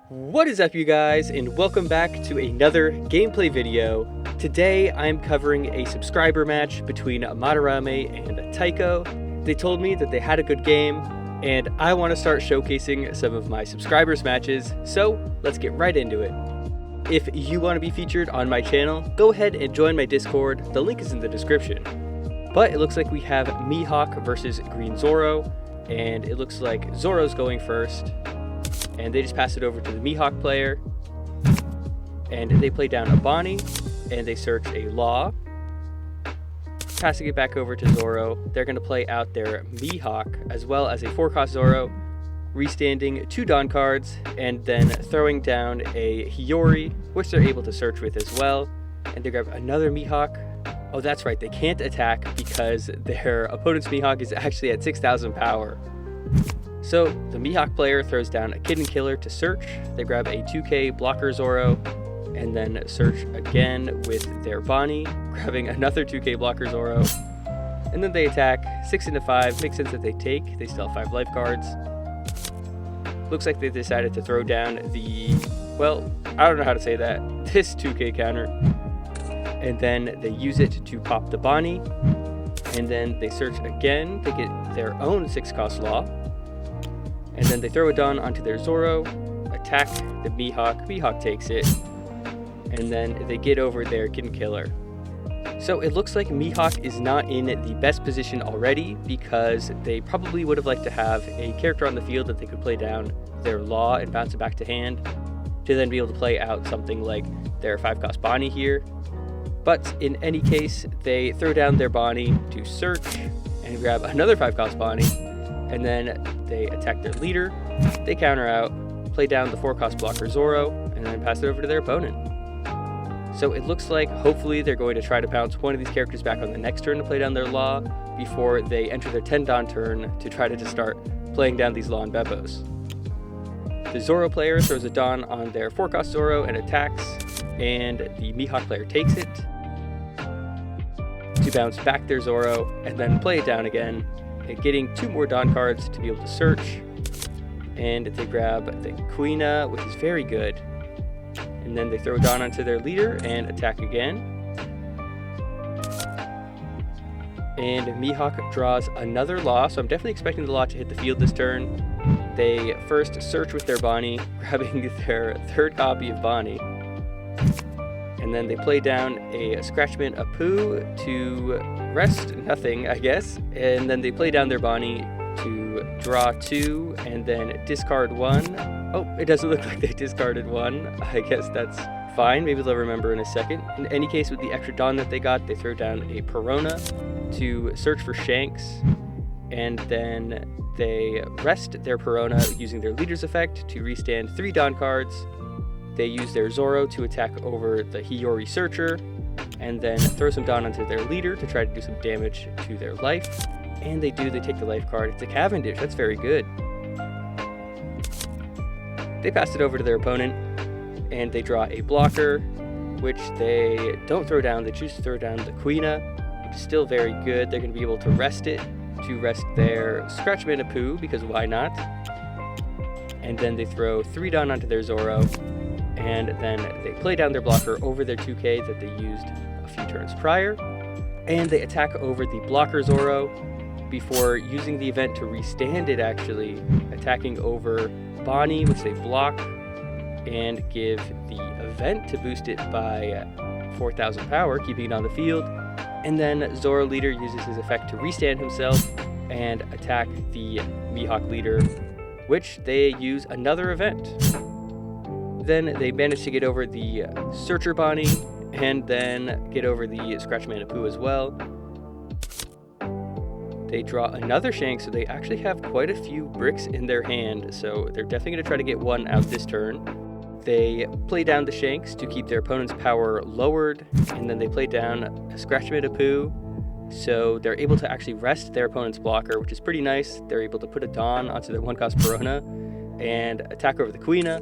What is up, you guys, and welcome back to another gameplay video. Today I'm covering a subscriber match between Madarame and Taiko. They told me that they had a good game, and I want to start showcasing some of my subscribers' matches, so let's get right into it. If you want to be featured on my channel, go ahead and join my Discord, the link is in the description. But it looks like we have Mihawk versus Green Zoro, and it looks like Zoro's going first. And they just pass it over to the Mihawk player, and they play down a Bonnie, and they search a Law, passing it back over to Zoro. They're going to play out their Mihawk as well as a 4-cost Zoro, restanding 2 Dawn cards, and then throwing down a Hiyori, which they're able to search with as well. And they grab another Mihawk. Oh, that's right, they can't attack because their opponent's Mihawk is actually at 6,000 power. So the Mihawk player throws down a Kitten Killer to search. They grab a 2k blocker Zoro and then search again with their Bonnie, grabbing another 2k blocker Zoro. And then they attack 6 into 5. Makes sense that they take. They still have 5 life cards. Looks like they decided to throw down the, well, I don't know how to say that, this 2k counter. And then they use it to pop the Bonnie. And then they search again to get their own 6-cost Law. And then they throw a Dawn onto their Zoro, attack the Mihawk. Mihawk takes it, and then they get over their Kitten Killer. So it looks like Mihawk is not in the best position already because they probably would have liked to have a character on the field that they could play down their Law and bounce it back to hand to then be able to play out something like their 5-cost Bonnie here. But in any case, they throw down their Bonnie to search and grab another 5-cost Bonnie. And then they attack their leader, they counter out, play down the 4-cost blocker Zoro, and then pass it over to their opponent. So it looks like hopefully they're going to try to bounce one of these characters back on the next turn to play down their Law before they enter their 10 Dawn turn to try to just start playing down these Law and Bepos. The Zoro player throws a Dawn on their 4-cost Zoro and attacks, and the Mihawk player takes it to bounce back their Zoro and then play it down again, getting 2 more Dawn cards to be able to search. And they grab the Queena, which is very good. And then they throw Dawn onto their leader and attack again. And Mihawk draws another Law, so I'm definitely expecting the Law to hit the field this turn. They first search with their Bonnie, grabbing their 3rd copy of Bonnie. And then they play down a Scratchman Apu to rest nothing, I guess. And then they play down their Bonnie to draw 2 and then discard 1. Oh, it doesn't look like they discarded 1. I guess that's fine. Maybe they'll remember in a second. In any case, with the extra Dawn that they got, they throw down a Perona to search for Shanks. And then they rest their Perona using their leader's effect to restand 3 Dawn cards. They use their Zoro to attack over the Hiyori Searcher, and then throw some Dawn onto their leader to try to do some damage to their life. And they take the life card. It's a Cavendish, that's very good. They pass it over to their opponent, and they draw a blocker, which they don't throw down, they choose to throw down the Queena, which is still very good. They're going to be able to rest it, to rest their Scratchman Apu, because why not? And then they throw 3 Dawn onto their Zoro, and then they play down their blocker over their 2k that they used a few turns prior, and they attack over the blocker Zoro before using the event to restand it, actually attacking over Bonnie, which they block, and give the event to boost it by 4,000 power, keeping it on the field. And then Zoro leader uses his effect to restand himself and attack the Mihawk leader, which they use another event. Then they manage to get over the Searcher Bonnie, and then get over the Scratchman Apu as well. They draw another Shank, so they actually have quite a few bricks in their hand, so they're definitely going to try to get one out this turn. They play down the Shanks to keep their opponent's power lowered, and then they play down a Scratchman Apu, so they're able to actually rest their opponent's blocker, which is pretty nice. They're able to put a Dawn onto their 1-cost Perona and attack over the Queena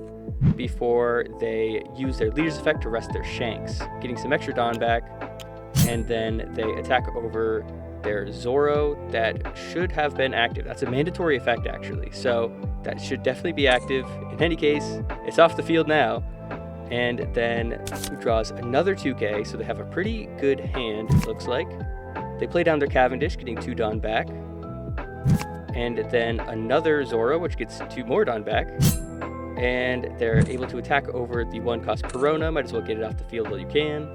before they use their leader's effect to rest their Shanks, getting some extra Dawn back. And then they attack over their Zoro that should have been active. That's a mandatory effect, actually, so that should definitely be active. In any case, it's off the field now. And then he draws another 2K, so they have a pretty good hand, it looks like. They play down their Cavendish, getting 2 Dawn back. And then another Zoro, which gets 2 more Dawn back. And they're able to attack over the 1-cost Perona. Might as well get it off the field while you can.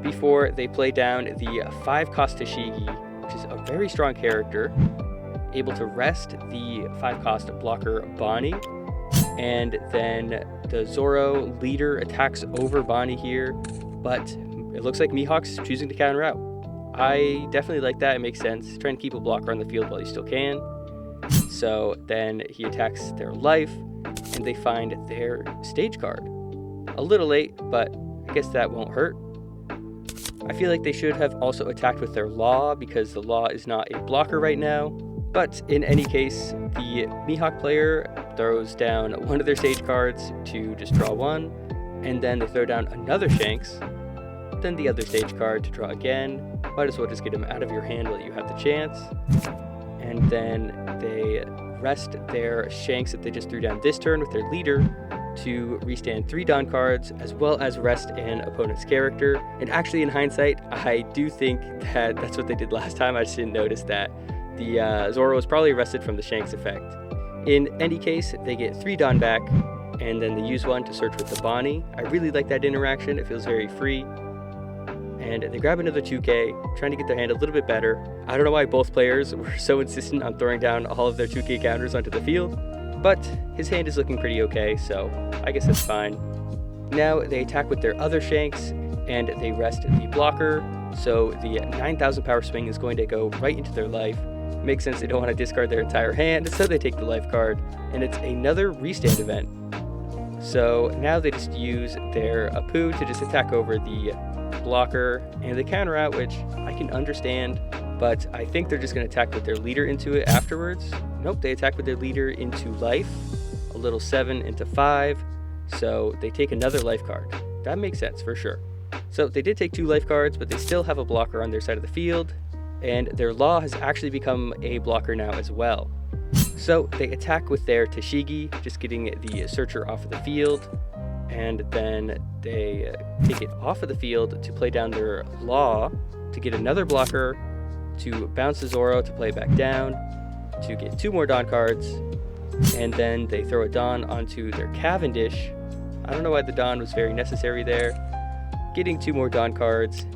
Before they play down the 5-cost Tashigi, which is a very strong character. Able to rest the 5-cost blocker Bonnie. And then the Zoro leader attacks over Bonnie here, but it looks like Mihawk's choosing to counter out. I definitely like that, it makes sense. Trying to keep a blocker on the field while you still can. So then he attacks their life, and they find their stage card. A little late, but I guess that won't hurt. I feel like they should have also attacked with their Law, because the Law is not a blocker right now. But in any case, the Mihawk player throws down one of their stage cards to just draw 1, and then they throw down another Shanks, then the other stage card to draw again. Might as well just get him out of your hand while you have the chance. And then they rest their Shanks that they just threw down this turn with their leader to restand 3 Dawn cards, as well as rest an opponent's character. And actually, in hindsight, I do think that that's what they did last time. I just didn't notice that. The Zoro was probably rested from the Shanks effect. In any case, they get 3 Dawn back, and then they use 1 to search with the Bonnie. I really like that interaction, it feels very free. And they grab another 2K, trying to get their hand a little bit better. I don't know why both players were so insistent on throwing down all of their 2K counters onto the field, but his hand is looking pretty okay, so I guess that's fine. Now they attack with their other Shanks, and they rest the blocker, so the 9,000 power swing is going to go right into their life. Makes sense, they don't want to discard their entire hand, so they take the life card, and it's another restand event. So now they just use their Apu to just attack over the blocker, and they counter out, which I can understand, but I think they're just going to attack with their leader into it afterwards. Nope, they attack with their leader into life, a little 7 into 5, so they take another life card. That makes sense for sure. So they did take 2 life cards, but they still have a blocker on their side of the field, and their Law has actually become a blocker now as well. So they attack with their Tashigi, just getting the Searcher off of the field, and then they take it off of the field to play down their Law to get another blocker, to bounce the Zoro to play back down, to get 2 more Dawn cards, and then they throw a Dawn onto their Cavendish. I don't know why the Dawn was very necessary there. Getting 2 more Dawn cards,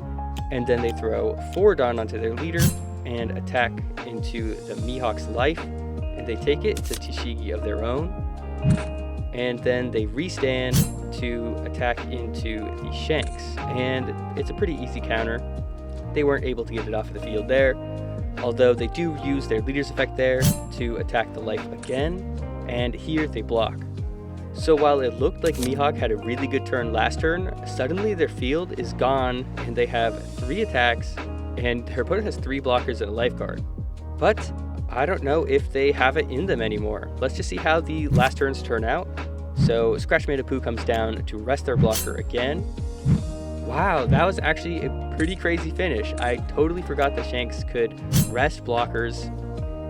and then they throw 4 Dawn onto their leader and attack into the Mihawk's life, and they take it. It's a Tashigi of their own. And then they restand to attack into the Shanks, and it's a pretty easy counter. They weren't able to get it off of the field there, although they do use their leader's effect there to attack the life again, and here they block. So while it looked like Mihawk had a really good turn last turn, suddenly their field is gone and they have 3 attacks, and their opponent has 3 blockers and a life card. But I don't know if they have it in them anymore. Let's just see how the last turns turn out. So Scratch Made Apu comes down to rest their blocker again. Wow, that was actually a pretty crazy finish. I totally forgot that Shanks could rest blockers,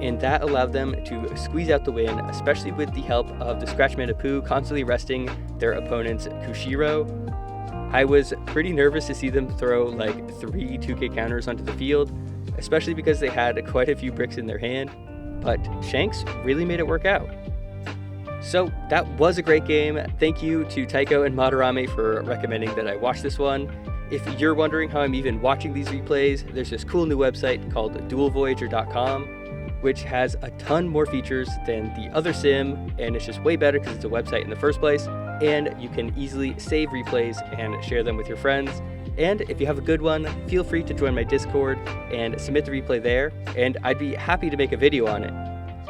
and that allowed them to squeeze out the win, especially with the help of the Scratch Made Apu constantly resting their opponent's Kushiro. I was pretty nervous to see them throw like 3 2K counters onto the field, especially because they had quite a few bricks in their hand, but Shanks really made it work out. So that was a great game. Thank you to Taiko and Madarame for recommending that I watch this one. If you're wondering how I'm even watching these replays, there's this cool new website called dualvoyager.com, which has a ton more features than the other sim, and it's just way better because it's a website in the first place, and you can easily save replays and share them with your friends. And if you have a good one, feel free to join my Discord and submit the replay there, and I'd be happy to make a video on it.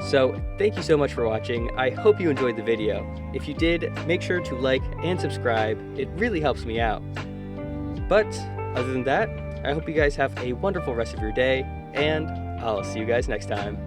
So thank you so much for watching. I hope you enjoyed the video. If you did, make sure to like and subscribe. It really helps me out. But other than that, I hope you guys have a wonderful rest of your day, and I'll see you guys next time.